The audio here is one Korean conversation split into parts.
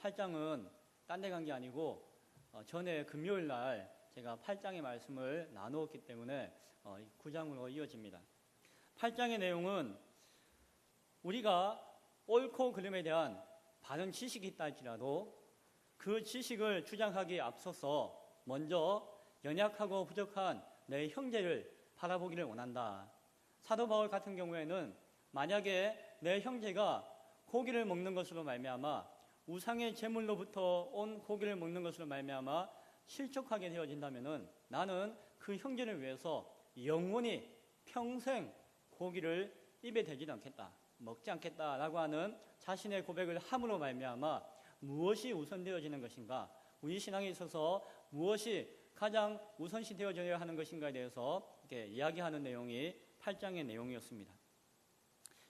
8장은 딴 데 간 게 아니고 전에 금요일 날 제가 8장의 말씀을 나누었기 때문에 9장으로 이어집니다. 8장의 내용은 우리가 옳고 그름에 대한 바른 지식이 있다 할지라도 그 지식을 주장하기에 앞서서 먼저 연약하고 부족한 내 형제를 바라보기를 원한다. 사도 바울 같은 경우에는 만약에 내 형제가 고기를 먹는 것으로 말미암아 우상의 제물로부터 온 고기를 먹는 것으로 말미암아 실족하게 되어진다면은 나는 그 형제를 위해서 영원히 평생 고기를 입에 대지 않겠다, 먹지 않겠다라고 하는 자신의 고백을 함으로 말미암아 무엇이 우선되어지는 것인가, 우리 신앙에 있어서 무엇이 가장 우선시 되어져야 하는 것인가에 대해서 이렇게 이야기하는 내용이 8장의 내용이었습니다.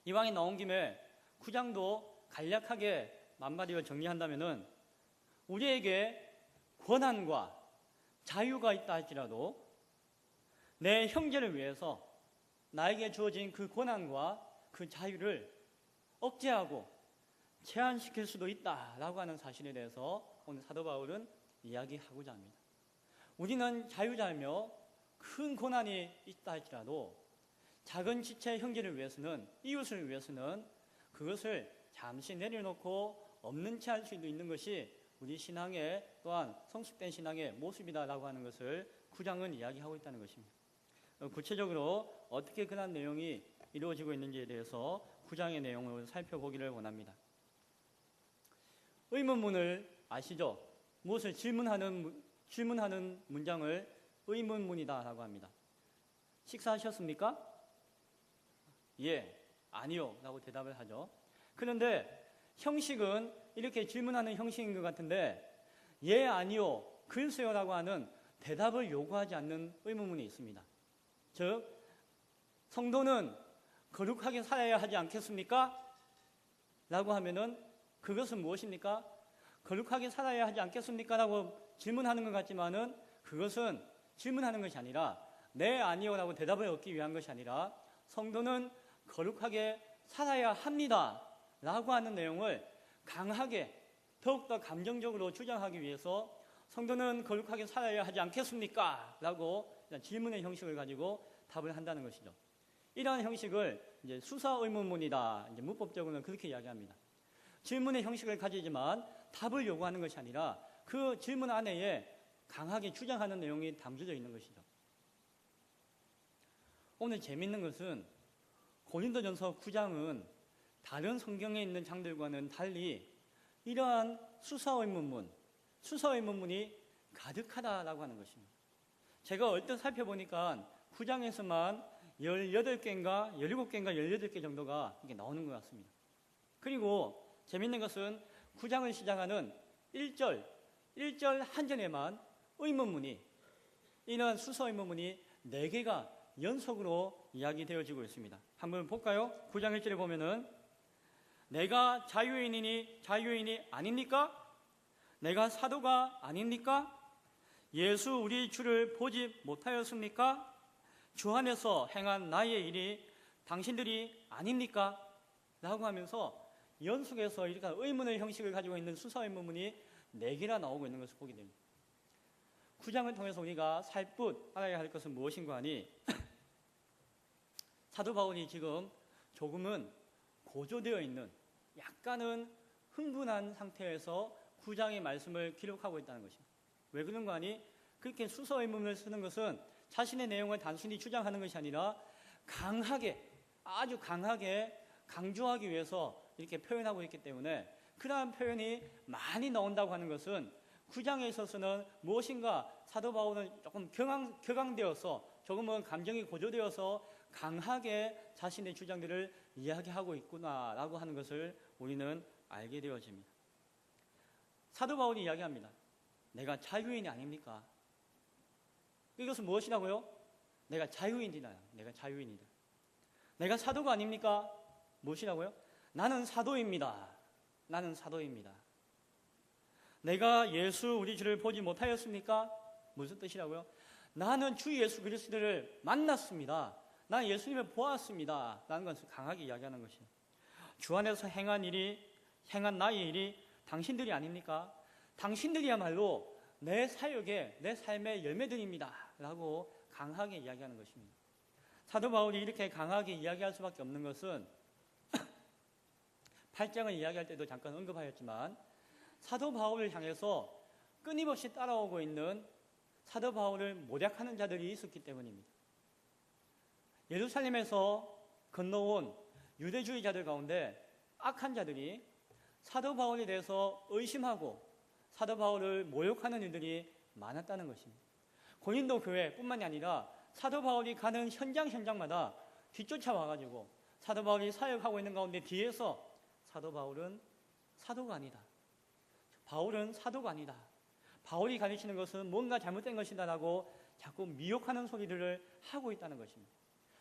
이왕에 나온 김에 9장도 간략하게 만마디로 정리한다면은 우리에게 권한과 자유가 있다 할지라도 내 형제를 위해서 나에게 주어진 그 권한과 그 자유를 억제하고 제한시킬 수도 있다라고 하는 사실에 대해서 오늘 사도 바울은 이야기하고자 합니다. 우리는 자유자이며 큰 권한이 있다 할지라도 작은 지체 형제를 위해서는, 이웃을 위해서는 그것을 잠시 내려놓고 없는 채 할 수도 있는 것이 우리 신앙의 또한 성숙된 신앙의 모습이다라고 하는 것을 9장은 이야기하고 있다는 것입니다. 구체적으로 어떻게 그런 내용이 이루어지고 있는지에 대해서 9장의 내용을 살펴보기를 원합니다. 의문문을 아시죠? 무엇을 질문하는 문장을 의문문이다라고 합니다. 식사하셨습니까? 예, 아니요 라고 대답을 하죠. 그런데 형식은 이렇게 질문하는 형식인 것 같은데 예, 아니요, 글쎄요 라고 하는 대답을 요구하지 않는 의문문이 있습니다. 즉, 성도는 거룩하게 살아야 하지 않겠습니까? 라고 하면은 그것은 무엇입니까? 거룩하게 살아야 하지 않겠습니까? 라고 질문하는 것 같지만은 그것은 질문하는 것이 아니라 네, 아니요 라고 대답을 얻기 위한 것이 아니라 성도는 거룩하게 살아야 합니다 라고 하는 내용을 강하게 더욱더 감정적으로 주장하기 위해서 성도는 거룩하게 살아야 하지 않겠습니까? 라고 질문의 형식을 가지고 답을 한다는 것이죠. 이러한 형식을 이제 수사 의문문이다. 이제 문법적으로는 그렇게 이야기합니다. 질문의 형식을 가지지만 답을 요구하는 것이 아니라 그 질문 안에 강하게 주장하는 내용이 담겨져 있는 것이죠. 오늘 재미있는 것은 고린도전서 9장은 다른 성경에 있는 장들과는 달리 이러한 수사 의문문이 가득하다라고 하는 것입니다. 제가 얼핏 살펴보니까 9장에서만 18개인가 17개인가 18개 정도가 이게 나오는 것 같습니다. 그리고 재밌는 것은 9장을 시작하는 1절 한전에만 이런 수서 의문문이 4개가 연속으로 이야기되어지고 있습니다. 한번 볼까요? 9장 1절에 보면은 내가 자유인이 아닙니까? 내가 사도가 아닙니까? 예수 우리 주를 보지 못하였습니까? 주 안에서 행한 나의 일이 당신들이 아닙니까? 라고 하면서 연속해서 이렇게 의문의 형식을 가지고 있는 수사 의문문이 4개나 나오고 있는 것을 보게 됩니다. 9장을 통해서 우리가 살풋 알아야 할 것은 무엇인가 하니 사도 바울이 지금 조금은 고조되어 있는 약간은 흥분한 상태에서 9장의 말씀을 기록하고 있다는 것입니다. 왜 그런가 하니 그렇게 수서 의문을 쓰는 것은 자신의 내용을 단순히 주장하는 것이 아니라 아주 강하게 강조하기 위해서 이렇게 표현하고 있기 때문에 그러한 표현이 많이 나온다고 하는 것은 9장에 있어서는 무엇인가 사도 바울은 조금 격앙되어서 조금은 감정이 고조되어서 강하게 자신의 주장들을 이야기하고 있구나라고 하는 것을 우리는 알게 되어집니다. 사도 바울이 이야기합니다. 내가 자유인이 아닙니까? 이것은 무엇이라고요? 내가 자유인이다. 내가 사도가 아닙니까? 무엇이라고요? 나는 사도입니다. 내가 예수 우리 주를 보지 못하였습니까? 무슨 뜻이라고요? 나는 주 예수 그리스도를 만났습니다. 나는 예수님을 보았습니다. 라는 것을 강하게 이야기하는 것이에요. 주 안에서 행한 나의 일이 당신들이 아닙니까? 당신들이야말로 내 사역의, 내 삶의 열매들입니다 라고 강하게 이야기하는 것입니다. 사도 바울이 이렇게 강하게 이야기할 수밖에 없는 것은 8장을 이야기할 때도 잠깐 언급하였지만 사도 바울을 향해서 끊임없이 따라오고 있는 사도 바울을 모략하는 자들이 있었기 때문입니다. 예루살렘에서 건너온 유대주의자들 가운데 악한 자들이 사도 바울에 대해서 의심하고 사도 바울을 모욕하는 일들이 많았다는 것입니다. 고린도 교회뿐만이 아니라 사도 바울이 가는 현장마다 뒤쫓아와가지고 사도 바울이 사역하고 있는 가운데 뒤에서 사도 바울은 사도가 아니다. 바울은 사도가 아니다. 바울이 가르치는 것은 뭔가 잘못된 것이다 라고 자꾸 미혹하는 소리들을 하고 있다는 것입니다.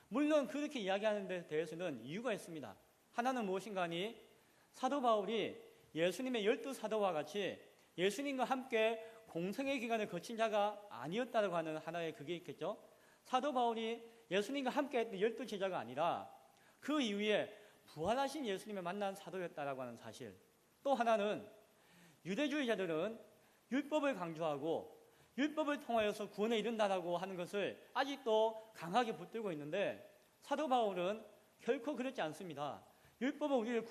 물론 그렇게 이야기하는 데 대해서는 이유가 있습니다. 하나는 무엇인가 하니 사도 바울이 예수님의 12사도와 같이 예수님과 함께 공생의 기간을 거친 자가 아니었다고 하는 하나의 그게 있겠죠. 사도 바울이 예수님과 함께 했던 12제자가 아니라 그 이후에 부활하신 예수님을 만난 사도였다라고 하는 사실. 또 하나는 유대주의자들은 율법을 강조하고 율법을 통하여서 구원에 이른다라고 하는 것을 아직도 강하게 붙들고 있는데 사도 바울은 결코 그렇지 않습니다. 율법은 우리를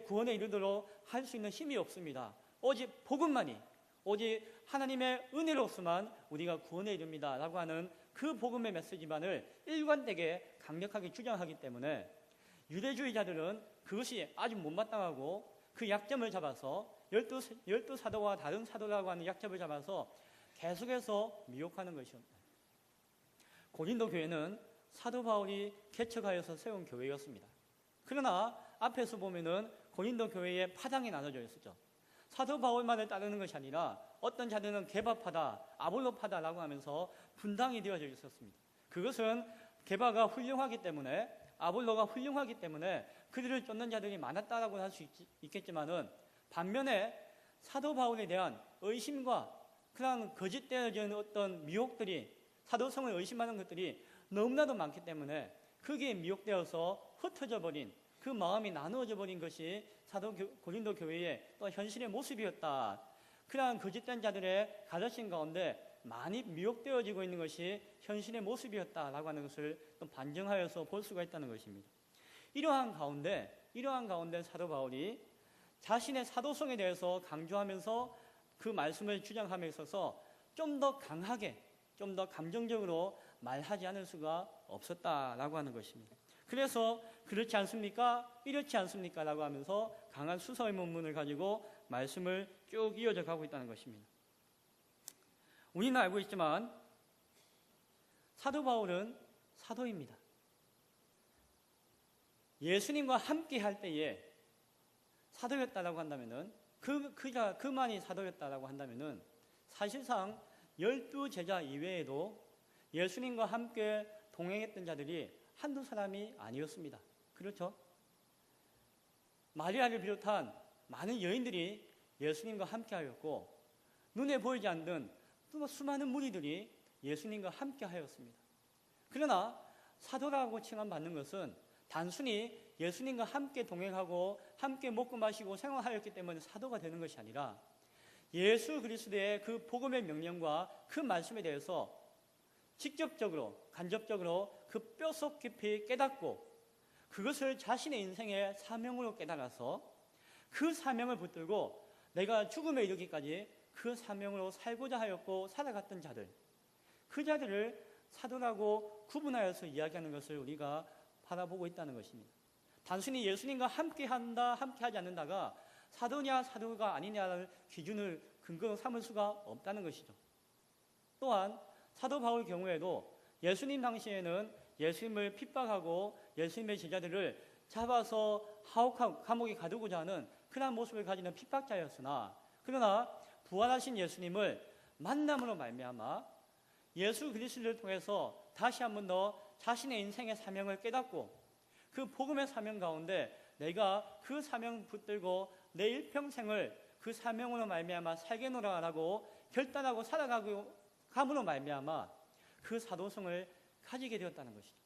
구원에 이르도록 할 수 있는 힘이 없습니다. 오직 복음만이, 오직 하나님의 은혜로서만 우리가 구원에 이릅니다 라고 하는 그 복음의 메시지만을 일관되게 강력하게 주장하기 때문에 유대주의자들은 그것이 아주 못마땅하고 그 약점을 잡아서 12사도와 다른 사도라고 하는 약점을 잡아서 계속해서 미혹하는 것이었습니다. 고린도 교회는 사도 바울이 개척하여서 세운 교회였습니다. 그러나 앞에서 보면은 고린도 교회의 파당이 나눠져 있었죠. 사도 바울만을 따르는 것이 아니라 어떤 자들은 게바파다, 아볼로파다라고 하면서 분당이 되어져 있었습니다. 그것은 게바가 훌륭하기 때문에 아볼로가 훌륭하기 때문에 그들을 쫓는 자들이 많았다라고 할 수 있겠지만은 반면에 사도 바울에 대한 의심과 그런 거짓되어진 어떤 미혹들이 사도성을 의심하는 것들이 너무나도 많기 때문에 그게 미혹되어서 흩어져 버린 그 마음이 나누어져 버린 것이 고린도 교회의 또 현실의 모습이었다. 그러한 거짓된 자들의 가르침 가운데 많이 미혹되어지고 있는 것이 현실의 모습이었다라고 하는 것을 또 반증하여서 볼 수가 있다는 것입니다. 이러한 가운데 사도 바울이 자신의 사도성에 대해서 강조하면서 그 말씀을 주장함에 있어서 좀 더 강하게, 좀 더 감정적으로 말하지 않을 수가 없었다라고 하는 것입니다. 그래서 그렇지 않습니까? 이렇지 않습니까? 라고 하면서 강한 수서의문문을 가지고 말씀을 쭉 이어져 가고 있다는 것입니다. 우리는 알고 있지만 사도 바울은 사도입니다. 예수님과 함께 할 때에 사도였다라고 한다면은 그만이 사도였다라고 한다면은 사실상 12제자 이외에도 예수님과 함께 동행했던 자들이 한두 사람이 아니었습니다. 그렇죠? 마리아를 비롯한 많은 여인들이 예수님과 함께 하였고 눈에 보이지 않는 또 수많은 무리들이 예수님과 함께 하였습니다. 그러나 사도라고 칭함받는 것은 단순히 예수님과 함께 동행하고 함께 먹고 마시고 생활하였기 때문에 사도가 되는 것이 아니라 예수 그리스도의 그 복음의 명령과 그 말씀에 대해서 직접적으로 간접적으로 그 뼈속 깊이 깨닫고 그것을 자신의 인생의 사명으로 깨달아서 그 사명을 붙들고 내가 죽음에 이르기까지 그 사명으로 살고자 하였고 살아갔던 자들, 그 자들을 사도라고 구분하여서 이야기하는 것을 우리가 바라보고 있다는 것입니다. 단순히 예수님과 함께한다, 함께하지 않는다가 사도냐 사도가 아니냐를 기준을 근거로 삼을 수가 없다는 것이죠. 또한 사도 바울 경우에도 예수님 당시에는 예수님을 핍박하고 예수님의 제자들을 잡아서 감옥에 가두고자 하는 그런 모습을 가지는 핍박자였으나 그러나 부활하신 예수님을 만남으로 말미암아 예수 그리스도를 통해서 다시 한 번 더 자신의 인생의 사명을 깨닫고 그 복음의 사명 가운데 내가 그 사명 붙들고 내 일평생을 그 사명으로 말미암아 살게노라라고 결단하고 살아가고 감으로 말미암아 그 사도성을 가지게 되었다는 것이죠.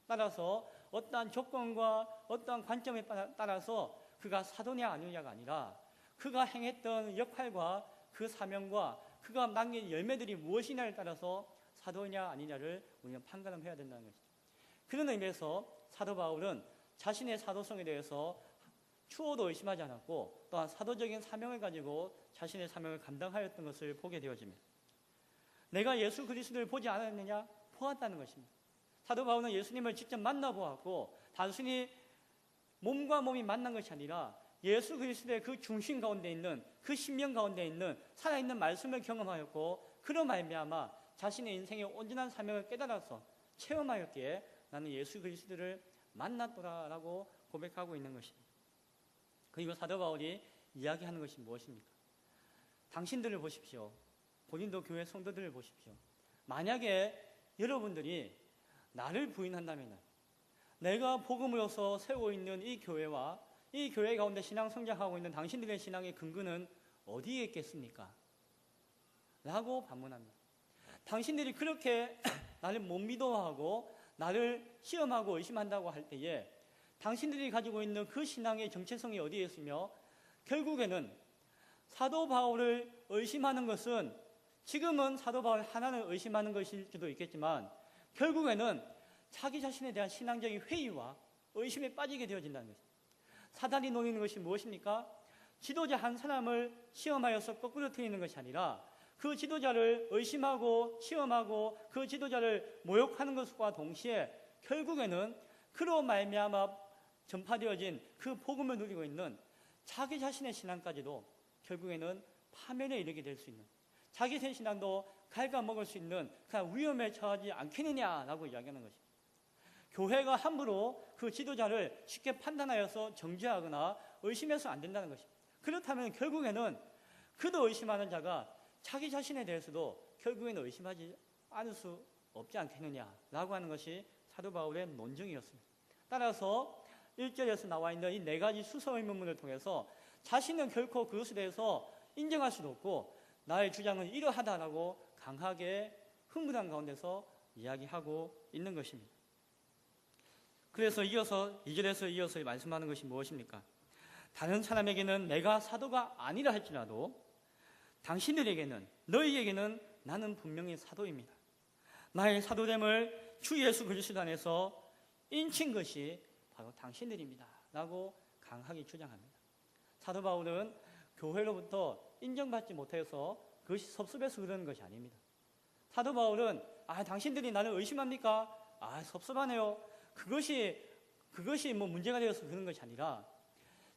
따라서 어떠한 조건과 어떠한 관점에 따라서 그가 사도냐 아니냐가 아니라 그가 행했던 역할과 그 사명과 그가 남긴 열매들이 무엇이냐에 따라서 사도냐 아니냐를 우리는 판단해야 된다는 것이죠. 그런 의미에서 사도 바울은 자신의 사도성에 대해서 추호도 의심하지 않았고 또한 사도적인 사명을 가지고 자신의 사명을 감당하였던 것을 보게 되어집니다. 내가 예수 그리스도를 보지 않았느냐? 보았다는 것입니다. 사도 바울은 예수님을 직접 만나보았고 단순히 몸과 몸이 만난 것이 아니라 예수 그리스도의 그 중심 가운데 있는 그 심령 가운데 있는 살아있는 말씀을 경험하였고 그로 말미암아 자신의 인생의 온전한 사명을 깨달아서 체험하였기에 나는 예수 그리스도를 만났더라라고 고백하고 있는 것입니다. 그리고 사도 바울이 이야기하는 것이 무엇입니까? 당신들을 보십시오. 고린도 교회 성도들을 보십시오. 만약에 여러분들이 나를 부인한다면 내가 복음으로서 세우고 있는 이 교회와 이 교회 가운데 신앙 성장하고 있는 당신들의 신앙의 근거는 어디에 있겠습니까? 라고 반문합니다. 당신들이 그렇게 나를 못 믿어하고 나를 시험하고 의심한다고 할 때에 당신들이 가지고 있는 그 신앙의 정체성이 어디에 있으며 결국에는 사도 바울을 의심하는 것은 지금은 사도 바울 하나는 의심하는 것일 수도 있겠지만 결국에는 자기 자신에 대한 신앙적인 회의와 의심에 빠지게 되어진다는 것입니다. 사단이 노리는 것이 무엇입니까? 지도자 한 사람을 시험하여서 거꾸로 틀리는 것이 아니라 그 지도자를 의심하고 시험하고 그 지도자를 모욕하는 것과 동시에 결국에는 그로 말미암아 전파되어진 그 복음을 누리고 있는 자기 자신의 신앙까지도 결국에는 파멸에 이르게 될 수 있는 자기 자신의 신앙도 갉아먹을 수 있는 그냥 위험에 처하지 않겠느냐라고 이야기하는 것입니다. 교회가 함부로 그 지도자를 쉽게 판단하여서 정죄하거나 의심해서 안 된다는 것입니다. 그렇다면 결국에는 그도 의심하는 자가 자기 자신에 대해서도 결국에는 의심하지 않을 수 없지 않겠느냐라고 하는 것이 사도 바울의 논증이었습니다. 따라서 1절에서 나와 있는 이 네 가지 수서 의문문을 통해서 자신은 결코 그것에 대해서 인정할 수도 없고 나의 주장은 이러하다라고 강하게 흥분한 가운데서 이야기하고 있는 것입니다. 그래서 이어서 2절에서 이어서 말씀하는 것이 무엇입니까? 다른 사람에게는 내가 사도가 아니라 할지라도 당신들에게는 너희에게는 나는 분명히 사도입니다. 나의 사도됨을 주 예수 그리스도 안에서 인친 것이 바로 당신들입니다 라고 강하게 주장합니다. 사도 바울은 교회로부터 인정받지 못해서 그것이 섭섭해서 그러는 것이 아닙니다. 사도 바울은 당신들이 나를 의심합니까? 섭섭하네요. 그것이 뭐 문제가 되어서 그런 것이 아니라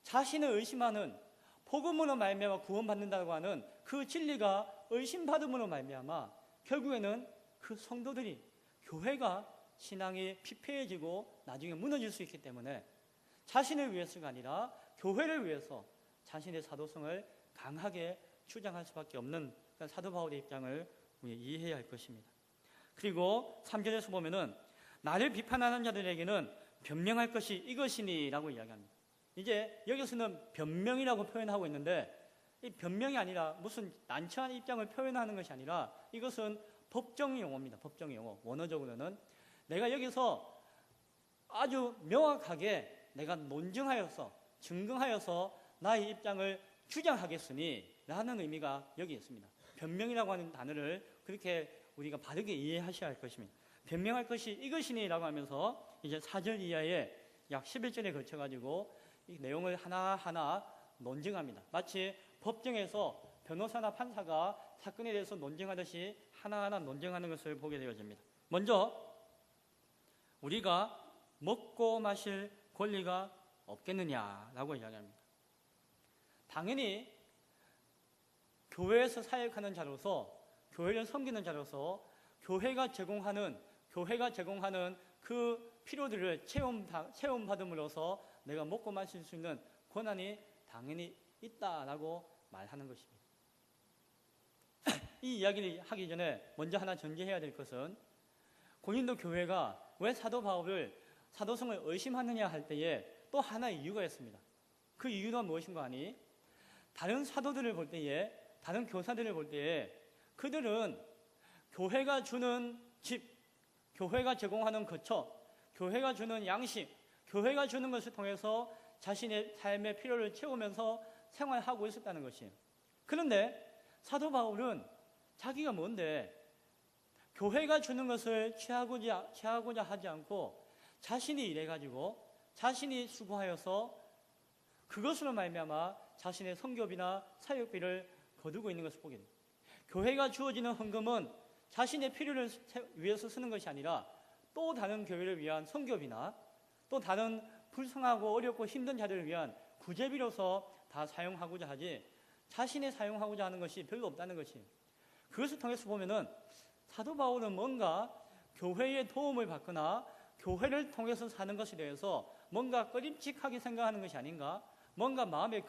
자신을 의심하는 복음으로 말미암아 구원받는다고 하는 그 진리가 의심받음으로 말미암아 결국에는 그 성도들이 교회가 신앙이 피폐해지고 나중에 무너질 수 있기 때문에 자신을 위해서가 아니라 교회를 위해서 자신의 사도성을 강하게 주장할 수밖에 없는 사도 바울의 입장을 우리 이해해야 할 것입니다. 그리고 3절에서 보면은 나를 비판하는 자들에게는 변명할 것이 이것이니 라고 이야기합니다. 이제 여기서는 변명이라고 표현하고 있는데 이 변명이 아니라 무슨 난처한 입장을 표현하는 것이 아니라 이것은 법정 용어입니다. 법정 용어. 원어적으로는 내가 여기서 아주 명확하게 내가 논증하여서 증거하여서 나의 입장을 주장하겠으니 라는 의미가 여기 있습니다. 변명이라고 하는 단어를 그렇게 우리가 바르게 이해하셔야 할 것입니다. 변명할 것이 이것이니 라고 하면서 이제 4절 이하에 약 11절에 걸쳐가지고 이 내용을 하나하나 논증합니다. 마치 법정에서 변호사나 판사가 사건에 대해서 논증하듯이 하나하나 논증하는 것을 보게 되어집니다. 먼저 우리가 먹고 마실 권리가 없겠느냐라고 이야기합니다. 당연히 교회에서 사역하는 자로서 교회를 섬기는 자로서 교회가 제공하는 그 필요들을 체험받음으로써 내가 먹고 마실 수 있는 권한이 당연히 있다라고 말하는 것입니다. 이 이야기를 하기 전에 먼저 하나 전제해야 될 것은 고린도 교회가 왜 사도 바울을 사도성을 의심하느냐 할 때에 또 하나의 이유가 있습니다. 그 이유가 무엇인가 하니 다른 사도들을 볼 때에 다른 교사들을 볼 때에 그들은 교회가 주는 집, 교회가 제공하는 거처, 교회가 주는 양식, 교회가 주는 것을 통해서 자신의 삶의 필요를 채우면서 생활하고 있었다는 것이에요. 그런데 사도 바울은 자기가 뭔데 교회가 주는 것을 취하고자 하지 않고 자신이 일해가지고 자신이 수고하여서 그것으로 말미암아 자신의 선교비나 사역비를 거두고 있는 것을 보게 됩니다. 교회가 주어지는 헌금은 자신의 필요를 위해서 쓰는 것이 아니라 또 다른 교회를 위한 선교비나 또 다른 불쌍하고 어렵고 힘든 자들을 위한 구제비로서 다 사용하고자 하지 자신이 사용하고자 하는 것이 별로 없다는 것이에요. 그것을 통해서 보면은 사도 바울은 뭔가 교회의 도움을 받거나 교회를 통해서 사는 것에 대해서 뭔가 꺼림칙하게 생각하는 것이 아닌가, 뭔가 마음에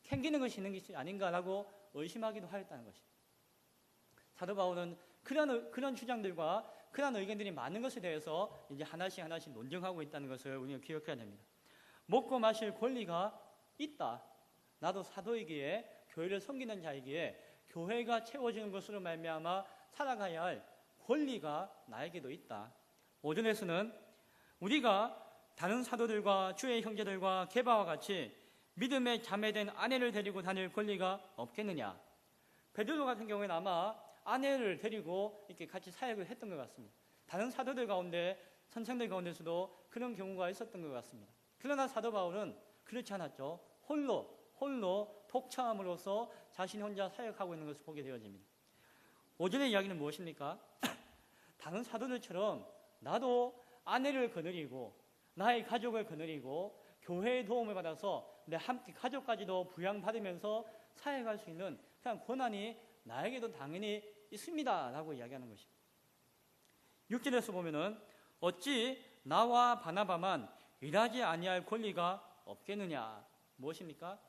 캥기는 것이 있는 것이 아닌가라고 의심하기도 하였다는 것이에요. 사도 바울은 그런 주장들과 그런 의견들이 많은 것에 대해서 이제 하나씩 논증하고 있다는 것을 우리가 기억해야 됩니다. 먹고 마실 권리가 있다. 나도 사도이기에 교회를 섬기는 자이기에 교회가 채워지는 것으로 말미암아 살아가야 할 권리가 나에게도 있다. 5절에서는 우리가 다른 사도들과 주의 형제들과 게바와 같이 믿음에 자매된 아내를 데리고 다닐 권리가 없겠느냐. 베드로 같은 경우에는 아마 아내를 데리고 이렇게 같이 사역을 했던 것 같습니다. 다른 사도들 가운데 선생들 가운데서도 그런 경우가 있었던 것 같습니다. 그러나 사도 바울은 그렇지 않았죠. 홀로 독차함으로써 자신이 혼자 사역하고 있는 것을 보게 되어집니다. 5절의 이야기는 무엇입니까? 다른 사도들처럼 나도 아내를 거느리고 나의 가족을 거느리고 교회의 도움을 받아서 내 함께 가족까지도 부양받으면서 사역할 수 있는 그런 권한이 나에게도 당연히 있습니다 라고 이야기하는 것입니다. 6절에서 보면은 어찌 나와 바나바만 일하지 아니할 권리가 없겠느냐. 무엇입니까?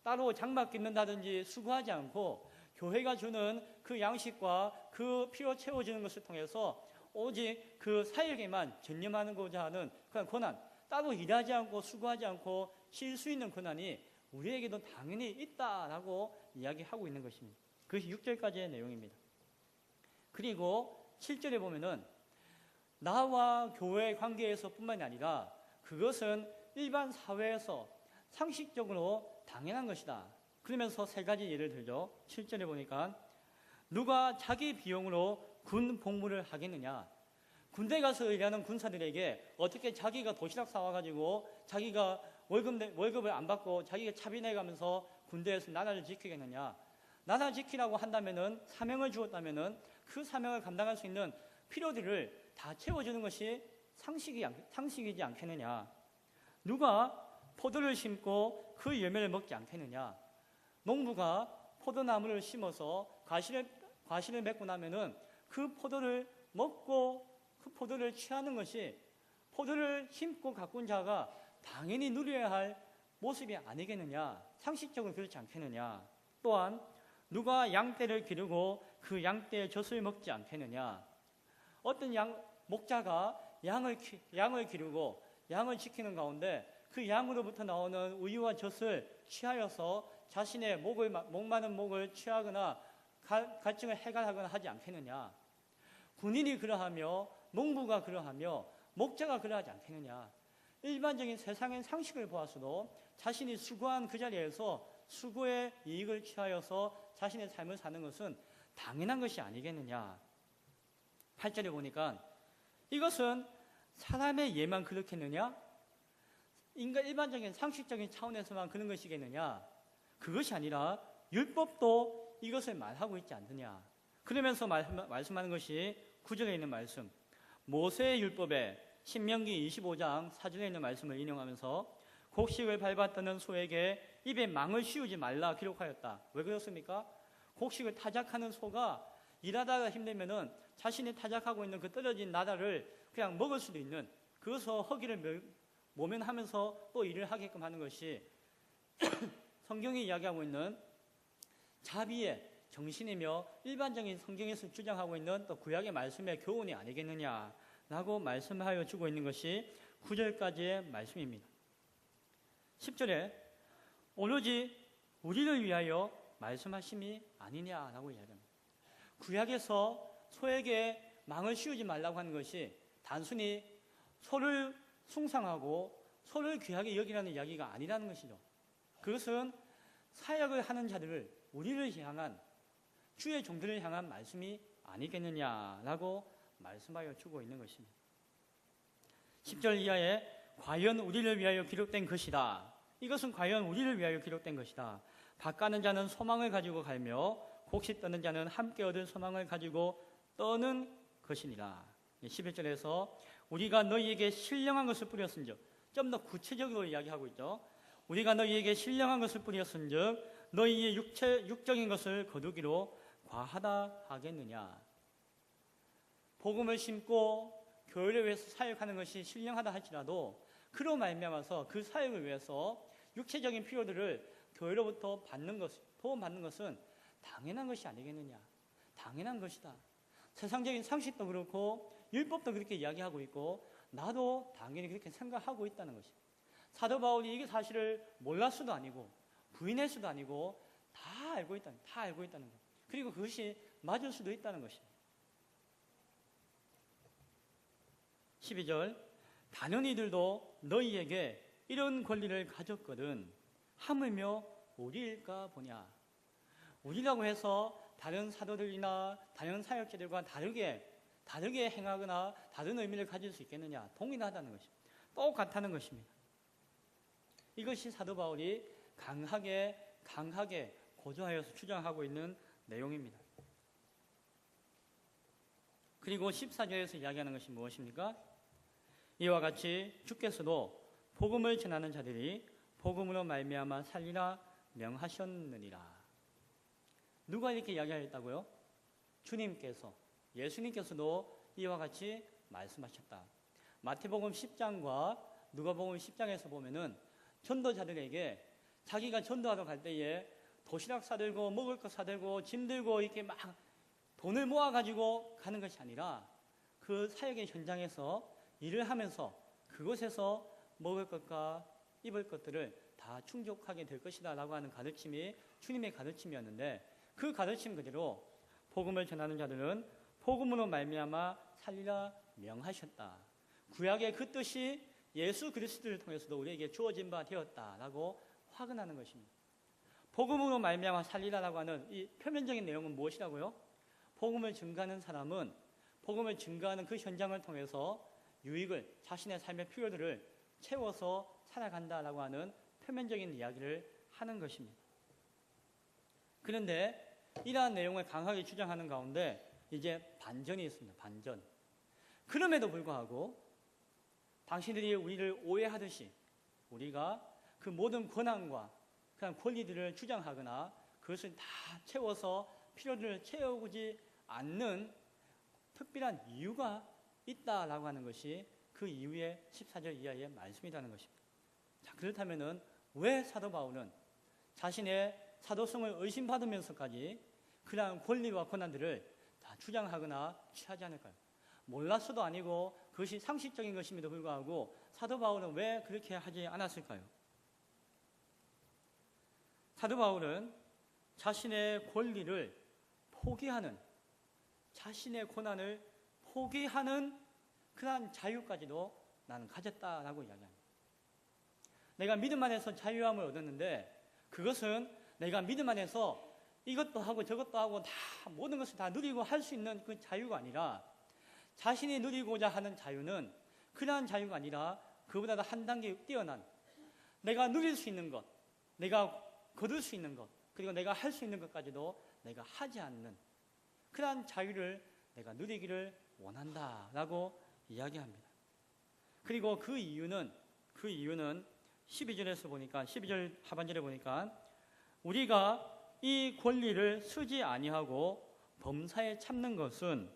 따로 장막 깃는다든지 수고하지 않고 교회가 주는 그 양식과 그 필요 채워주는 것을 통해서 오직 그 사역에만 전념하고자 하는 그런 권한, 따로 일하지 않고 수고하지 않고 쉴 수 있는 권한이 우리에게도 당연히 있다라고 이야기하고 있는 것입니다. 그것이 6절까지의 내용입니다. 그리고 7절에 보면은 나와 교회의 관계에서 뿐만이 아니라 그것은 일반 사회에서 상식적으로 당연한 것이다. 그러면서 세 가지 예를 들죠. 7절에 보니까 누가 자기 비용으로 군 복무를 하겠느냐. 군대 가서 일하는 군사들에게 어떻게 자기가 도시락 사와가지고 자기가 월급을 안 받고 자기가 차비 내가면서 군대에서 나라를 지키겠느냐. 나라 지키라고 한다면은 사명을 주었다면은 그 사명을 감당할 수 있는 필요들을 다 채워주는 것이 상식이지 않겠느냐. 누가 포도를 심고 그 열매를 먹지 않겠느냐. 농부가 포도나무를 심어서 과실을 맺고 나면은 그 포도를 먹고 그 포도를 취하는 것이 포도를 심고 가꾼 자가 당연히 누려야 할 모습이 아니겠느냐. 상식적으로 그렇지 않겠느냐. 또한 누가 양떼를 기르고 그 양떼의 젖을 먹지 않겠느냐. 어떤 목자가 양을 기르고 양을 지키는 가운데 그 양으로부터 나오는 우유와 젖을 취하여서 자신의 목마른 목을 취하거나 갈증을 해결하거나 하지 않겠느냐. 군인이 그러하며 농부가 그러하며 목자가 그러하지 않겠느냐. 일반적인 세상의 상식을 보았어도 자신이 수고한 그 자리에서 수고의 이익을 취하여서 자신의 삶을 사는 것은 당연한 것이 아니겠느냐. 8절에 보니까 이것은 사람의 예만 그렇겠느냐? 일반적인 상식적인 차원에서만 그런 것이겠느냐? 그것이 아니라 율법도 이것을 말하고 있지 않느냐. 그러면서 말씀하는 것이 9절에 있는 말씀, 모세의 율법에 신명기 25장 4절에 있는 말씀을 인용하면서 곡식을 밟았다는 소에게 입에 망을 씌우지 말라 기록하였다. 왜 그렇습니까? 곡식을 타작하는 소가 일하다가 힘들면은 자신이 타작하고 있는 그 떨어진 나다를 그냥 먹을 수도 있는, 그것서 허기를 모면하면서 또 일을 하게끔 하는 것이 성경이 이야기하고 있는 자비의 정신이며 일반적인 성경에서 주장하고 있는 또 구약의 말씀의 교훈이 아니겠느냐라고 말씀하여 주고 있는 것이 9절까지의 말씀입니다. 10절에 오로지 우리를 위하여 말씀하심이 아니냐라고 이야기합니다. 구약에서 소에게 망을 씌우지 말라고 하는 것이 단순히 소를 숭상하고 소를 귀하게 여기라는 이야기가 아니라는 것이죠. 그것은 사역을 하는 자들을, 우리를 향한, 주의 종들을 향한 말씀이 아니겠느냐라고 말씀하여 주고 있는 것입니다. 10절 이하에 과연 우리를 위하여 기록된 것이다. 이것은 과연 우리를 위하여 기록된 것이다. 밭가는 자는 소망을 가지고 갈며 곡식 떠는 자는 함께 얻을 소망을 가지고 떠는 것이니라. 11절에서 우리가 너희에게 신령한 것을 뿌렸은즉, 좀 더 구체적으로 이야기하고 있죠. 우리가 너희에게 신령한 것을 뿌렸은즉 너희의 육적인 것을 거두기로 과하다 하겠느냐. 복음을 심고 교회를 위해서 사역하는 것이 신령하다 할지라도 그로 말미암아서 그 사역을 위해서 육체적인 필요들을 교회로부터 받는 것, 도움받는 것은 당연한 것이 아니겠느냐. 당연한 것이다. 세상적인 상식도 그렇고 율법도 그렇게 이야기하고 있고 나도 당연히 그렇게 생각하고 있다는 것입니다. 사도 바울이 이게 사실을 몰랐을 수도 아니고 부인할 수도 아니고 다 알고 있다는 것. 그리고 그것이 맞을 수도 있다는 것입니다. 12절 다른 이들도 너희에게 이런 권리를 가졌거든 하물며 우리일까 보냐. 우리라고 해서 다른 사도들이나 다른 사역자들과 다르게 행하거나 다른 의미를 가질 수 있겠느냐. 동일하다는 것입니다. 똑같다는 것입니다. 이것이 사도 바울이 강하게 고조하여서 주장하고 있는 내용입니다. 그리고 14절에서 이야기하는 것이 무엇입니까? 이와 같이 주께서도 복음을 전하는 자들이 복음으로 말미암아 살리라 명하셨느니라. 누가 이렇게 이야기하였다고요? 주님께서, 예수님께서도 이와 같이 말씀하셨다. 마태복음 10장과 누가복음 10장에서 보면은 전도자들에게 자기가 전도하러 갈 때에 도시락 사들고 먹을 것 사들고 짐 들고 이렇게 막 돈을 모아가지고 가는 것이 아니라 그 사역의 현장에서 일을 하면서 그곳에서 먹을 것과 입을 것들을 다 충족하게 될 것이다 라고 하는 가르침이 주님의 가르침이었는데 그 가르침 그대로 복음을 전하는 자들은 복음으로 말미암아 살리라 명하셨다. 구약의 그 뜻이 예수 그리스도를 통해서도 우리에게 주어진 바 되었다라고 확언하는 것입니다. 복음으로 말미암아 살리라라고 하는 이 표면적인 내용은 무엇이라고요? 복음을 증거하는 사람은 복음을 증거하는 그 현장을 통해서 유익을, 자신의 삶의 필요들을 채워서 살아간다라고 하는 표면적인 이야기를 하는 것입니다. 그런데 이러한 내용을 강하게 주장하는 가운데 이제 반전이 있습니다. 반전. 그럼에도 불구하고 당신들이 우리를 오해하듯이 우리가 그 모든 권한과 그런 권리들을 주장하거나 그것을 다 채워서 필요들을 채우지 않는 특별한 이유가 있다라고 하는 것이 그 이후에 14절 이하의 말씀이라는 것입니다. 자, 그렇다면은 왜 사도 바울은 자신의 사도성을 의심받으면서까지 그러한 권리와 권한들을 다 주장하거나 취하지 않을까요? 몰랐어도 아니고 그것이 상식적인 것임에도 불구하고 사도 바울은 왜 그렇게 하지 않았을까요? 사도 바울은 자신의 권리를 포기하는, 자신의 고난을 포기하는 그러한 자유까지도 나는 가졌다라고 이야기합니다. 내가 믿음 안에서 자유함을 얻었는데 그것은 내가 믿음 안에서 이것도 하고 저것도 하고 다 모든 것을 다 누리고 할 수 있는 그 자유가 아니라 자신이 누리고자 하는 자유는 그러한 자유가 아니라 그보다 한 단계 뛰어난 내가 누릴 수 있는 것, 내가 거둘 수 있는 것, 그리고 내가 할 수 있는 것까지도 내가 하지 않는 그러한 자유를 내가 누리기를 원한다라고 이야기합니다. 그리고 그 이유는 12절에서 보니까 12절 하반절에 보니까 우리가 이 권리를 쓰지 아니하고 범사에 참는 것은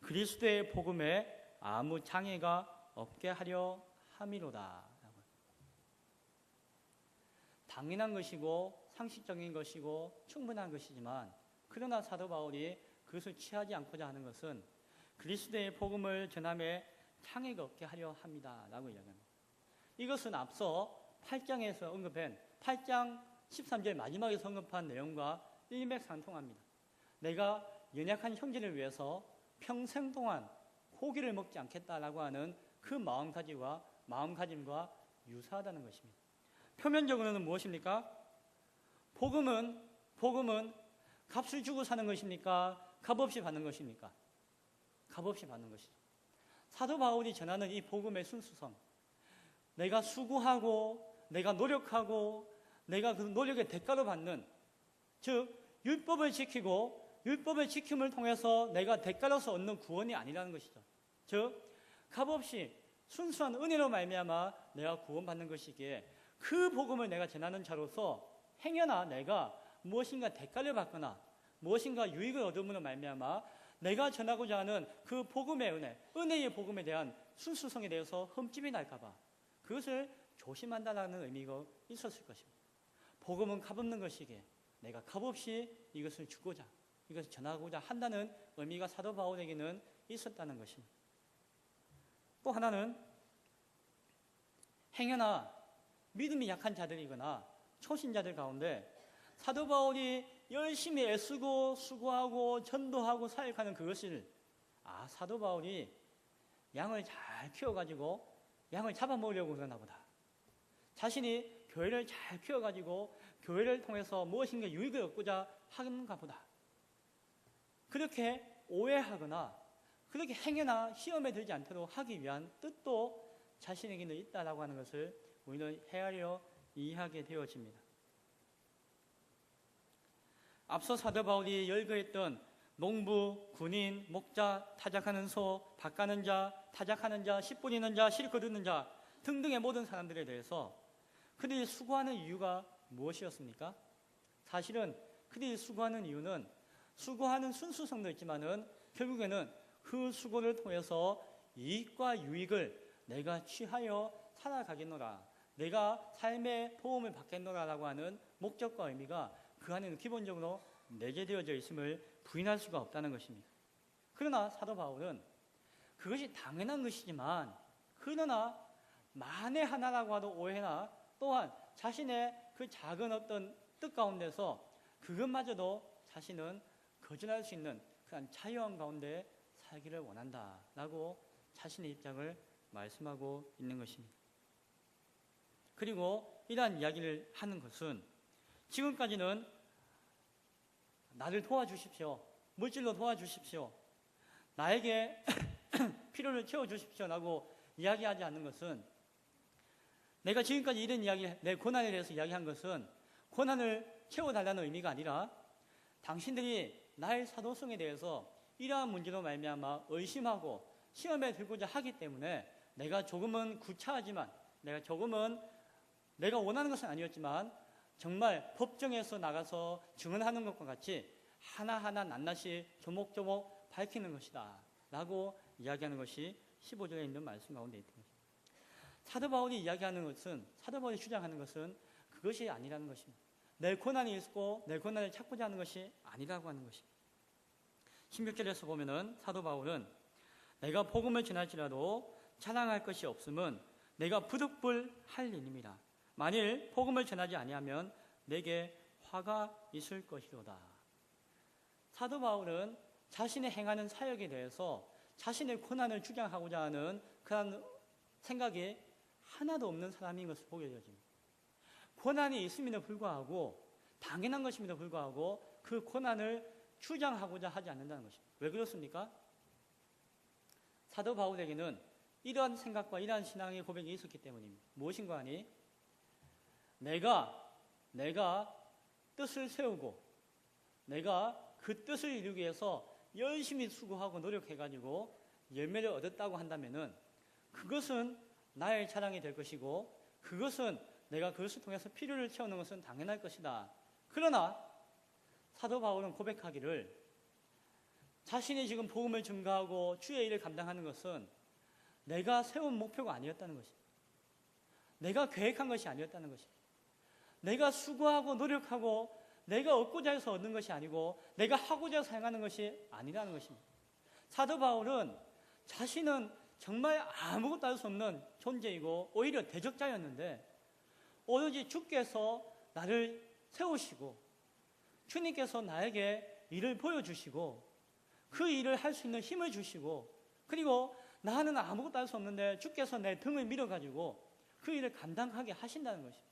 그리스도의 복음에 아무 장애가 없게 하려 함이로다. 당연한 것이고 상식적인 것이고 충분한 것이지만 그러나 사도 바울이 그것을 취하지 않고자 하는 것은 그리스도의 복음을 전함에 장애가 없게 하려 합니다 라고 이야기합니다. 이것은 앞서 8장에서 언급한 8장 13절 마지막에서 언급한 내용과 일맥상통합니다. 내가 연약한 형제를 위해서 평생 동안 고기를 먹지 않겠다라고 하는 그 마음가짐과 유사하다는 것입니다. 표면적으로는 무엇입니까? 복음은 값을 주고 사는 것입니까? 값 없이 받는 것입니까? 값 없이 받는 것이죠. 사도 바울이 전하는 이 복음의 순수성, 내가 수고하고 내가 노력하고 내가 그 노력의 대가로 받는, 즉 율법을 지키고 율법의 지킴을 통해서 내가 대가로서 얻는 구원이 아니라는 것이죠. 즉 값없이 순수한 은혜로 말미암아 내가 구원받는 것이기에 그 복음을 내가 전하는 자로서 행여나 내가 무엇인가 대가를 받거나 무엇인가 유익을 얻음으로 말미암아 내가 전하고자 하는 그 복음의 은혜의 복음에 대한 순수성에 대해서 흠집이 날까봐 그것을 조심한다라는 의미가 있었을 것입니다. 복음은 값없는 것이기에 내가 값없이 이것을 주고자, 이것을 전하고자 한다는 의미가 사도 바울에게는 있었다는 것입니다. 또 하나는 행여나 믿음이 약한 자들이거나 초신자들 가운데 사도 바울이 열심히 애쓰고 수고하고 전도하고 사역하는 그것을 사도 바울이 양을 잘 키워가지고 양을 잡아먹으려고 그러나 보다. 자신이 교회를 잘 키워가지고 교회를 통해서 무엇인가 유익을 얻고자 하는가 보다. 그렇게 오해하거나 그렇게 행여나 시험에 들지 않도록 하기 위한 뜻도 자신에게는 있다라고 하는 것을 우리는 헤아려 이해하게 되어집니다. 앞서 사도 바울이 열거했던 농부, 군인, 목자, 타작하는 소, 밭가는 자, 타작하는 자, 씨 뿌리는 자, 실 거두는 자 등등의 모든 사람들에 대해서 그들이 수고하는 이유가 무엇이었습니까? 사실은 그들이 수고하는 이유는 수고하는 순수성도 있지만은 결국에는 그 수고를 통해서 이익과 유익을 내가 취하여 살아가겠노라, 내가 삶의 도움을 받겠노라라고 하는 목적과 의미가 그 안에는 기본적으로 내재되어져 있음을 부인할 수가 없다는 것입니다. 그러나 사도 바울은 그것이 당연한 것이지만 그러나 만에 하나라고 하도 오해나 또한 자신의 그 작은 어떤 뜻 가운데서 그것마저도 자신은 거절할 수 있는 그런 자유함 가운데 살기를 원한다라고 자신의 입장을 말씀하고 있는 것입니다. 그리고 이러한 이야기를 하는 것은 지금까지는 나를 도와주십시오, 물질로 도와주십시오, 나에게 필요를 채워주십시오라고 이야기하지 않는 것은, 내가 지금까지 이런 이야기, 내 고난에 대해서 이야기한 것은 고난을 채워달라는 의미가 아니라 당신들이 나의 사도성에 대해서 이러한 문제로 말미암아 의심하고 시험에 들고자 하기 때문에 내가 조금은 구차하지만, 내가 조금은 내가 원하는 것은 아니었지만 정말 법정에서 나가서 증언하는 것과 같이 하나하나 낱낱이 조목조목 밝히는 것이다 라고 이야기하는 것이 15절에 있는 말씀 가운데 있습니다. 사도 바울이 이야기하는 것은, 사도 바울이 주장하는 것은 그것이 아니라는 것입니다. 내 고난이 있고 내 고난을 찾고자 하는 것이 아니라고 하는 것입니다. 16절에서 보면은 사도 바울은 내가 복음을 전할지라도 자랑할 것이 없음은 내가 부득불할 일입니다. 만일 복음을 전하지 아니하면 내게 화가 있을 것이로다. 사도 바울은 자신의 행하는 사역에 대해서 자신의 고난을 주장하고자 하는 그런 생각이 하나도 없는 사람인 것을 보게 되어집니다. 고난이 있음에도 불구하고, 당연한 것임에도 불구하고 그 고난을 주장하고자 하지 않는다는 것입니다. 왜 그렇습니까? 사도 바울에게는 이러한 생각과 이러한 신앙의 고백이 있었기 때문입니다. 무엇인가 하니 내가 뜻을 세우고 내가 그 뜻을 이루기 위해서 열심히 수고하고 노력해가지고 열매를 얻었다고 한다면은 그것은 나의 자랑이 될 것이고 그것은 내가 그것을 통해서 필요를 채우는 것은 당연할 것이다. 그러나 사도 바울은 고백하기를 자신이 지금 복음을 증거하고 주의 일을 감당하는 것은 내가 세운 목표가 아니었다는 것입니다. 내가 계획한 것이 아니었다는 것입니다. 내가 수고하고 노력하고 내가 얻고자 해서 얻는 것이 아니고 내가 하고자 해서 행하는 것이 아니라는 것입니다. 사도 바울은 자신은 정말 아무것도 할 수 없는 존재이고 오히려 대적자였는데 오로지 주께서 나를 세우시고 주님께서 나에게 일을 보여주시고 그 일을 할 수 있는 힘을 주시고 그리고 나는 아무것도 할 수 없는데 주께서 내 등을 밀어가지고 그 일을 감당하게 하신다는 것입니다.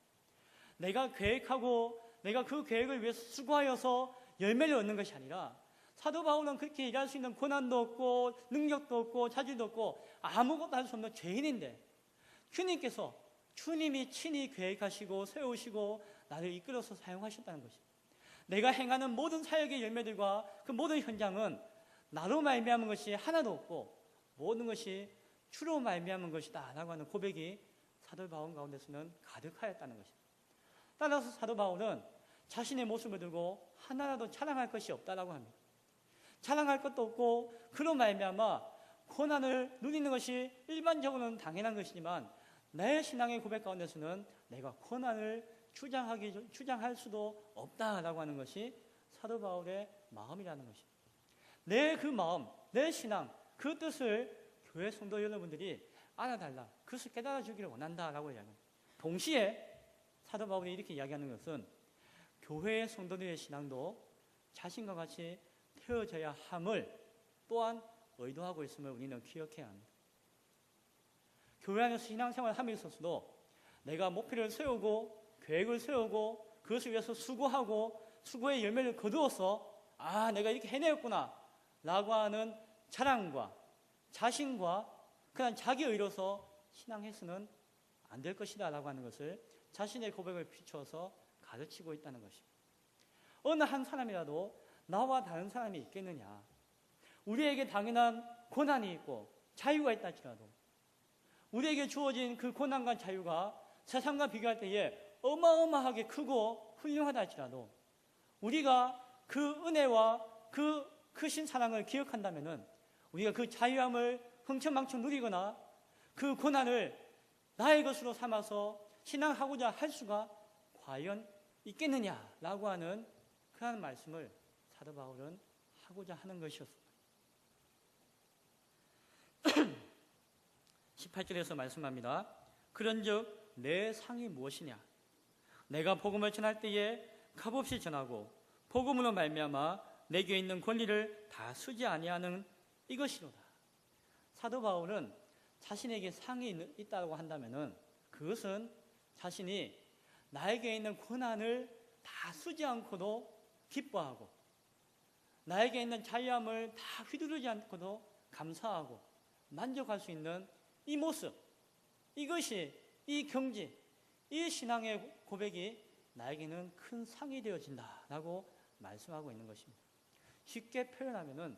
내가 계획하고 내가 그 계획을 위해서 수고하여서 열매를 얻는 것이 아니라 사도 바울은 그렇게 일할 수 있는 권한도 없고 능력도 없고 자질도 없고 아무것도 할 수 없는 죄인인데 주님이 친히 계획하시고 세우시고 나를 이끌어서 사용하셨다는 것입니다. 내가 행하는 모든 사역의 열매들과 그 모든 현장은 나로 말미암은 것이 하나도 없고 모든 것이 주로 말미암은 것이다 라고 하는 고백이 사도 바울 가운데서는 가득하였다는 것입니다. 따라서 사도 바울은 자신의 모습을 두고 하나라도 자랑할 것이 없다라고 합니다. 자랑할 것도 없고 그로 말미암아 고난을 누리는 것이 일반적으로는 당연한 것이지만 내 신앙의 고백 가운데서는 내가 고난을 주장할 수도 없다라고 하는 것이 사도 바울의 마음이라는 것입니다. 내 그 마음, 내 신앙, 그 뜻을 교회 성도 여러분들이 알아달라, 그것을 깨달아 주기를 원한다라고 이야기합니다. 동시에 사도 바울이 이렇게 이야기하는 것은 교회의 성도들의 신앙도 자신과 같이 태워져야 함을 또한 의도하고 있음을 우리는 기억해야 합니다. 교회 안에서 신앙생활을 함에 있어서도 내가 목표를 세우고 계획을 세우고 그것을 위해서 수고하고 수고의 열매를 거두어서 내가 이렇게 해내었구나 라고 하는 자랑과 자신과 그냥 자기 의로서 신앙해서는 안 될 것이다 라고 하는 것을 자신의 고백을 비추어서 가르치고 있다는 것입니다. 어느 한 사람이라도 나와 다른 사람이 있겠느냐. 우리에게 당연한 고난이 있고 자유가 있다 할지라도 우리에게 주어진 그 고난과 자유가 세상과 비교할 때에 어마어마하게 크고 훌륭하다 할지라도 우리가 그 은혜와 그 크신 사랑을 기억한다면은 우리가 그 자유함을 흥청망청 누리거나 그 고난을 나의 것으로 삼아서 신앙하고자 할 수가 과연 있겠느냐라고 하는 그런 말씀을 사도 바울은 하고자 하는 것이었습니다. 18절에서 말씀합니다. 그런즉 내 상이 무엇이냐? 내가 복음을 전할 때에 값없이 전하고 복음으로 말미암아 내게 있는 권리를 다 쓰지 아니하는 이것이로다. 사도 바울은 자신에게 상이 있다고 한다면은 그것은 자신이 나에게 있는 고난을 다 쓰지 않고도 기뻐하고 나에게 있는 자유함을 다 휘두르지 않고도 감사하고 만족할 수 있는 이 모습, 이것이 이 경지, 이 신앙의 고백이 나에게는 큰 상이 되어진다라고 말씀하고 있는 것입니다. 쉽게 표현하면은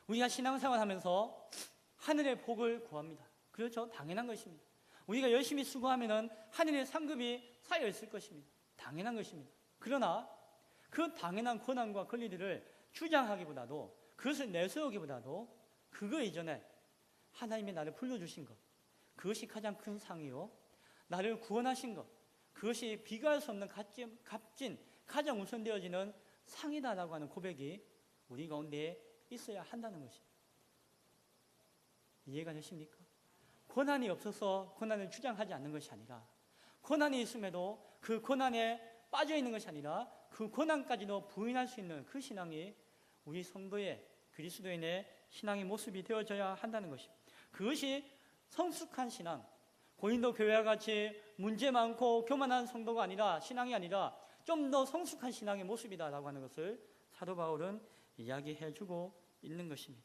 우리가 신앙생활하면서 하늘의 복을 구합니다. 그렇죠? 당연한 것입니다. 우리가 열심히 수고하면은 하늘의 상급이 쌓여 있을 것입니다. 당연한 것입니다. 그러나 그 당연한 고난과 권리들을 주장하기보다도 그것을 내세우기보다도 그거 이전에 하나님이 나를 불러주신 것, 그것이 가장 큰 상이요, 나를 구원하신 것, 그것이 비교할 수 없는 값진 가장 우선되어지는 상이다라고 하는 고백이 우리 가운데 있어야 한다는 것입니다. 이해가 되십니까? 고난이 없어서 고난을 주장하지 않는 것이 아니라 고난이 있음에도 그 고난에 빠져 있는 것이 아니라 그 고난까지도 부인할 수 있는 그 신앙이 우리 성도의 그리스도인의 신앙의 모습이 되어져야 한다는 것입니다. 그것이 성숙한 신앙, 고린도 교회와 같이 문제 많고 교만한 성도가 아니라 신앙이 아니라 좀 더 성숙한 신앙의 모습이다라고 하는 것을 사도 바울은 이야기해주고 있는 것입니다.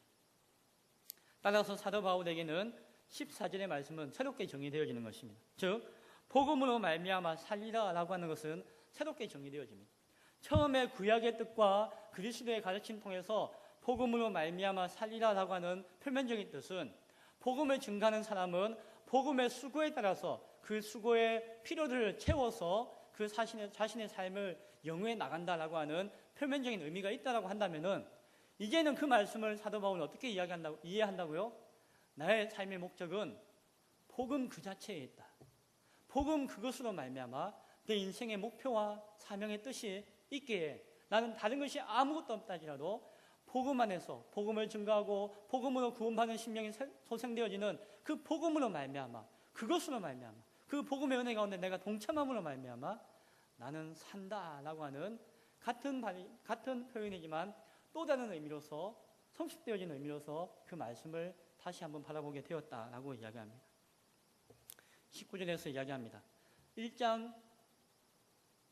따라서 사도 바울에게는 14절의 말씀은 새롭게 정의되어지는 것입니다. 즉 복음으로 말미암아 살리라라고 하는 것은 새롭게 정의되어집니다. 처음에 구약의 뜻과 그리스도의 가르침 통해서 복음으로 말미암아 살리라라고 하는 표면적인 뜻은 복음을 증가하는 사람은 복음의 수고에 따라서 그 수고의 필요를 채워서 그 자신의 삶을 영위해 나간다라고 하는 표면적인 의미가 있다라고 한다면은 이제는 그 말씀을 사도 바울은 어떻게 이해한다고요? 나의 삶의 목적은 복음 그 자체에 있다. 복음 그것으로 말미암아 내 인생의 목표와 사명의 뜻이 있기에 나는 다른 것이 아무것도 없다 할지라도 복음 안에서 복음을 증거하고 복음으로 구원받는 심령이 소생되어지는 그 복음으로 말미암아 그것으로 말미암아 그 복음의 은혜 가운데 내가 동참함으로 말미암아 나는 산다라고 하는 같은 표현이지만 또 다른 의미로서 성숙되어진 의미로서 그 말씀을 다시 한번 바라보게 되었다라고 이야기합니다. 19절에서 이야기합니다. 1장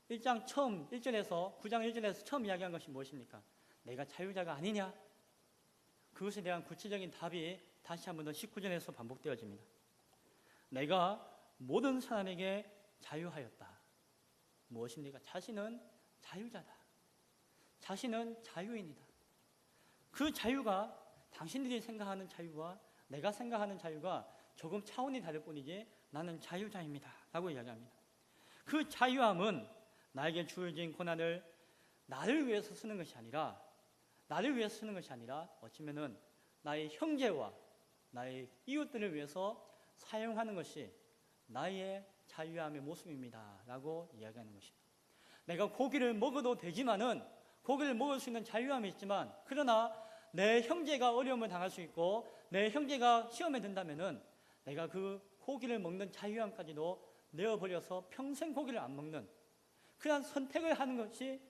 9장 1절에서 처음 이야기한 것이 무엇입니까? 내가 자유자가 아니냐? 그것에 대한 구체적인 답이 다시 한 번 더 19절에서 반복되어집니다. 내가 모든 사람에게 자유하였다. 무엇입니까? 자신은 자유자다. 자신은 자유인이다. 그 자유가 당신들이 생각하는 자유와 내가 생각하는 자유가 조금 차원이 다를 뿐이지 나는 자유자입니다. 라고 이야기합니다. 그 자유함은 나에게 주어진 고난을 나를 위해서 쓰는 것이 아니라 어쩌면은 나의 형제와 나의 이웃들을 위해서 사용하는 것이 나의 자유함의 모습입니다. 라고 이야기하는 것입니다. 내가 고기를 먹어도 되지만은 고기를 먹을 수 있는 자유함이 있지만 그러나 내 형제가 어려움을 당할 수 있고 내 형제가 시험에 든다면은 내가 그 고기를 먹는 자유함까지도 내어버려서 평생 고기를 안 먹는 그런 선택을 하는 것이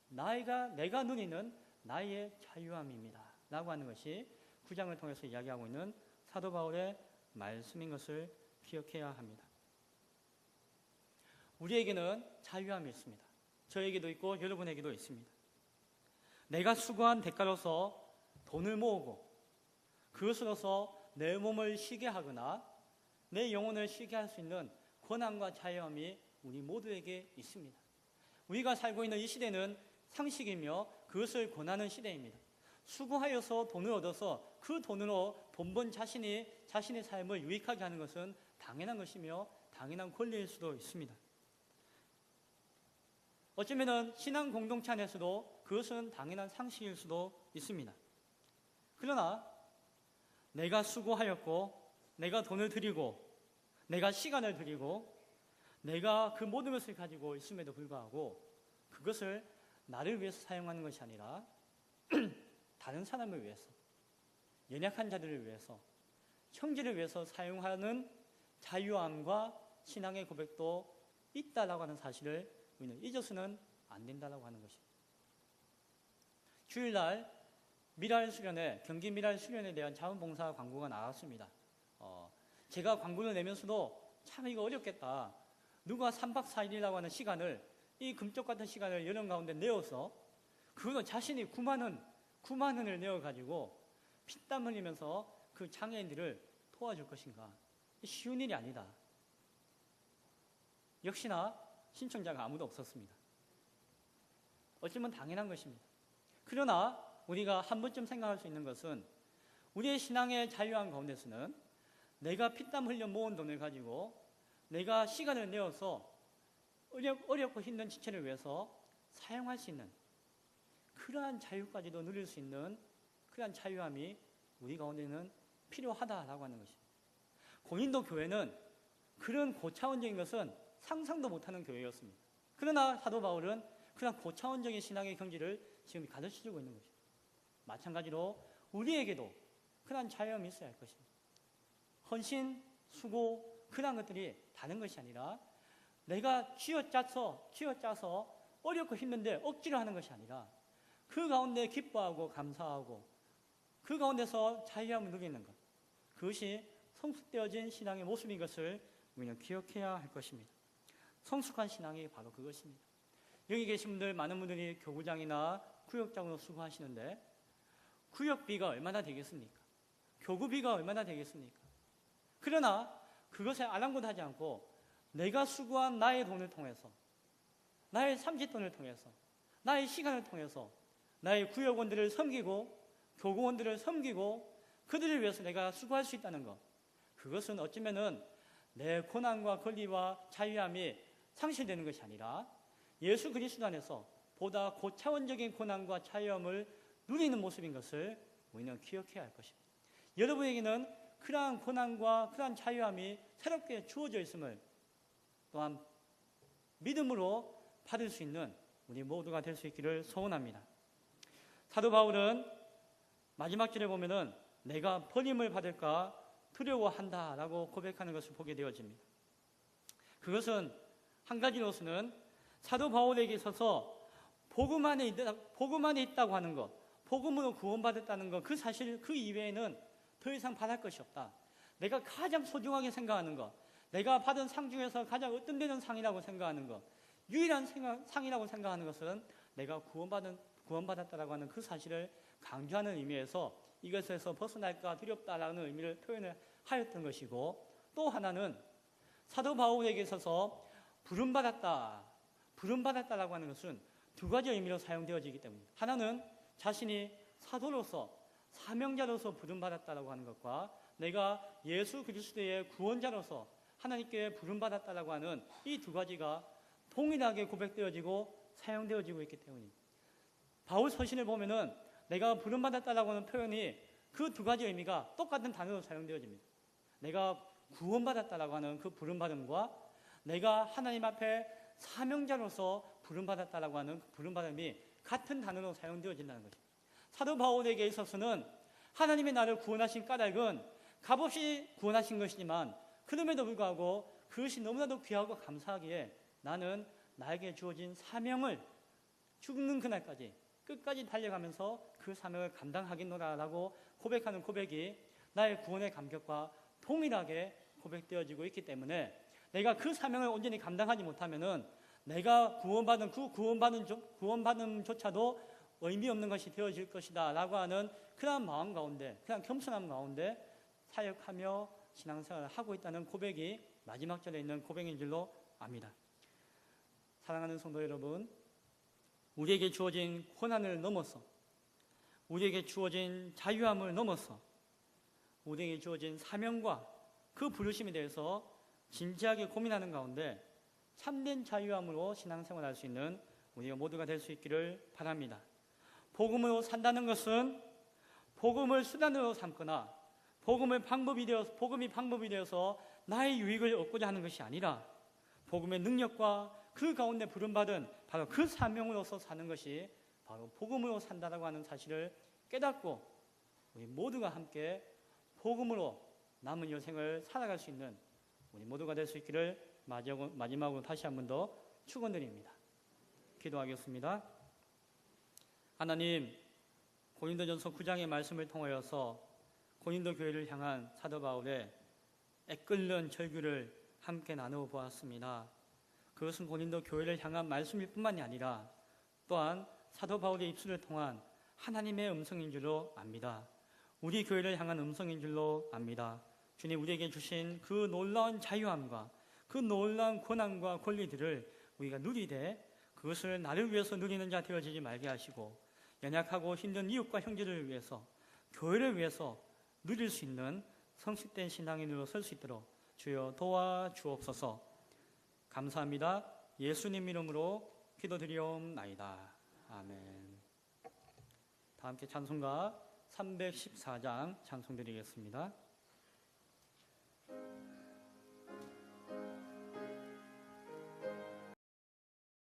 내가 누리는 나의 자유함입니다. 라고 하는 것이 9장을 통해서 이야기하고 있는 사도 바울의 말씀인 것을 기억해야 합니다. 우리에게는 자유함이 있습니다. 저에게도 있고 여러분에게도 있습니다. 내가 수고한 대가로서 돈을 모으고 그것으로서 내 몸을 쉬게 하거나 내 영혼을 쉬게 할 수 있는 권한과 자유함이 우리 모두에게 있습니다. 우리가 살고 있는 이 시대는 상식이며 그것을 권하는 시대입니다. 수고하여서 돈을 얻어서 그 돈으로 돈 번 자신의 삶을 유익하게 하는 것은 당연한 것이며 당연한 권리일 수도 있습니다. 어쩌면 신앙 공동체 안에서도 그것은 당연한 상식일 수도 있습니다. 그러나 내가 수고하였고 내가 돈을 들이고 내가 시간을 들이고 내가 그 모든 것을 가지고 있음에도 불구하고 그것을 나를 위해서 사용하는 것이 아니라 다른 사람을 위해서 연약한 자들을 위해서 형제를 위해서 사용하는 자유함과 신앙의 고백도 있다라고 하는 사실을 우리는 잊어서는 안 된다라고 하는 것입니다. 주일날 경기 미랄 수련에 대한 자원봉사 광고가 나왔습니다. 제가 광고를 내면서도 참 이거 어렵겠다. 누가 3박 4일이라고 하는 시간을 이 금쪽 같은 시간을 여름 가운데 내어서 그거는 자신이 9만 원을 내어가지고 피땀 흘리면서 그 장애인들을 도와줄 것인가? 쉬운 일이 아니다. 역시나 신청자가 아무도 없었습니다. 어쩌면 당연한 것입니다. 그러나 우리가 한 번쯤 생각할 수 있는 것은 우리의 신앙의 자유함 가운데서는 내가 피땀 흘려 모은 돈을 가지고 내가 시간을 내어서 어렵고 힘든 지체를 위해서 사용할 수 있는 그러한 자유까지도 누릴 수 있는 그러한 자유함이 우리 가운데는 필요하다라고 하는 것입니다. 고린도 교회는 그런 고차원적인 것은 상상도 못하는 교회였습니다. 그러나 사도 바울은 그런 고차원적인 신앙의 경지를 지금 가르쳐주고 있는 것입니다. 마찬가지로 우리에게도 그런 자유함이 있어야 할 것입니다. 헌신, 수고, 그런 것들이 다른 것이 아니라 내가 쥐어짜서 어렵고 힘든데 억지로 하는 것이 아니라 그 가운데 기뻐하고 감사하고 그 가운데서 자유함을 누리는 것, 그것이 성숙되어진 신앙의 모습인 것을 우리는 기억해야 할 것입니다. 성숙한 신앙이 바로 그것입니다. 여기 계신 분들 많은 분들이 교구장이나 구역장으로 수고하시는데 구역비가 얼마나 되겠습니까? 교구비가 얼마나 되겠습니까? 그러나 그것에 아랑곳하지 않고 내가 수고한 나의 돈을 통해서 나의 삼짓돈을 통해서 나의 시간을 통해서 나의 구역원들을 섬기고 교구원들을 섬기고 그들을 위해서 내가 수고할 수 있다는 것, 그것은 어쩌면은 내 고난과 권리와 자유함이 상실되는 것이 아니라 예수 그리스도 안에서 보다 고차원적인 고난과 자유함을 누리는 모습인 것을 우리는 기억해야 할 것입니다. 여러분에게는 그러한 고난과 그러한 자유함이 새롭게 주어져 있음을 또한 믿음으로 받을 수 있는 우리 모두가 될 수 있기를 소원합니다. 사도 바울은 마지막 절에 보면은 내가 버림을 받을까 두려워한다라고 고백하는 것을 보게 되어집니다. 그것은 한 가지로서는 사도 바울에게 있어서 복음 안에 있다고 하는 것, 복음으로 구원받았다는 것, 그 사실 그 이외에는 더 이상 바랄 것이 없다. 내가 가장 소중하게 생각하는 것, 내가 받은 상 중에서 가장 으뜸되는 상이라고 생각하는 것, 유일한 상이라고 생각하는 것은 내가 구원받았다라고 하는 그 사실을 강조하는 의미에서 이것에서 벗어날까 두렵다라는 의미를 표현을 하였던 것이고, 또 하나는 사도 바울에게 있어서 부름받았다라고 하는 것은 두 가지 의미로 사용되어지기 때문입니다. 하나는 자신이 사도로서 사명자로서 부름받았다라고 하는 것과 내가 예수 그리스도의 구원자로서 하나님께 부름받았다라고 하는 이 두 가지가 동일하게 고백되어지고 사용되어지고 있기 때문입니다. 바울 서신을 보면은 내가 부름받았다라고 하는 표현이 그 두 가지 의미가 똑같은 단어로 사용되어집니다. 내가 구원받았다라고 하는 그 부름받음과 내가 하나님 앞에 사명자로서 부름받았다라고 하는 그 부름받음이 같은 단어로 사용되어진다는 것입니다. 사도 바울에게 있어서는 하나님의 나를 구원하신 까닭은 값없이 구원하신 것이지만 그럼에도 불구하고 그것이 너무나도 귀하고 감사하기에 나는 나에게 주어진 사명을 죽는 그날까지 끝까지 달려가면서 그 사명을 감당하겠노라라고 고백하는 고백이 나의 구원의 감격과 동일하게 고백되어지고 있기 때문에 내가 그 사명을 온전히 감당하지 못하면은 내가 구원받은 그 구원받음조차도 의미 없는 것이 되어질 것이다 라고 하는 그런 마음 가운데, 그런 겸손함 가운데 사역하며 신앙생활을 하고 있다는 고백이 마지막 절에 있는 고백인 줄로 압니다. 사랑하는 성도 여러분, 우리에게 주어진 고난을 넘어서, 우리에게 주어진 자유함을 넘어서 우리에게 주어진 사명과 그 부르심에 대해서 진지하게 고민하는 가운데 참된 자유함으로 신앙생활할 수 있는 우리가 모두가 될 수 있기를 바랍니다. 복음으로 산다는 것은 복음을 수단으로 삼거나 복음이 방법이 되어서 나의 유익을 얻고자 하는 것이 아니라 복음의 능력과 그 가운데 부름받은 바로 그 사명으로서 사는 것이 바로 복음으로 산다라고 하는 사실을 깨닫고 우리 모두가 함께 복음으로 남은 여생을 살아갈 수 있는 우리 모두가 될 수 있기를 마지막으로 다시 한 번 더 축원드립니다. 기도하겠습니다. 하나님, 고린도전서 9장의 말씀을 통하여서 고린도 교회를 향한 사도 바울의 애끓는 절규를 함께 나누어 보았습니다. 그것은 고린도 교회를 향한 말씀일 뿐만이 아니라 또한 사도 바울의 입술을 통한 하나님의 음성인 줄로 압니다. 우리 교회를 향한 음성인 줄로 압니다. 주님, 우리에게 주신 그 놀라운 자유함과 그 놀라운 권한과 권리들을 우리가 누리되 그것을 나를 위해서 누리는 자 되어지지 말게 하시고 연약하고 힘든 이웃과 형제를 위해서, 교회를 위해서 누릴 수 있는 성실된 신앙인으로 설 수 있도록 주여 도와주옵소서. 감사합니다. 예수님 이름으로 기도드리옵나이다. 아멘. 다 함께 찬송가 314장 찬송드리겠습니다.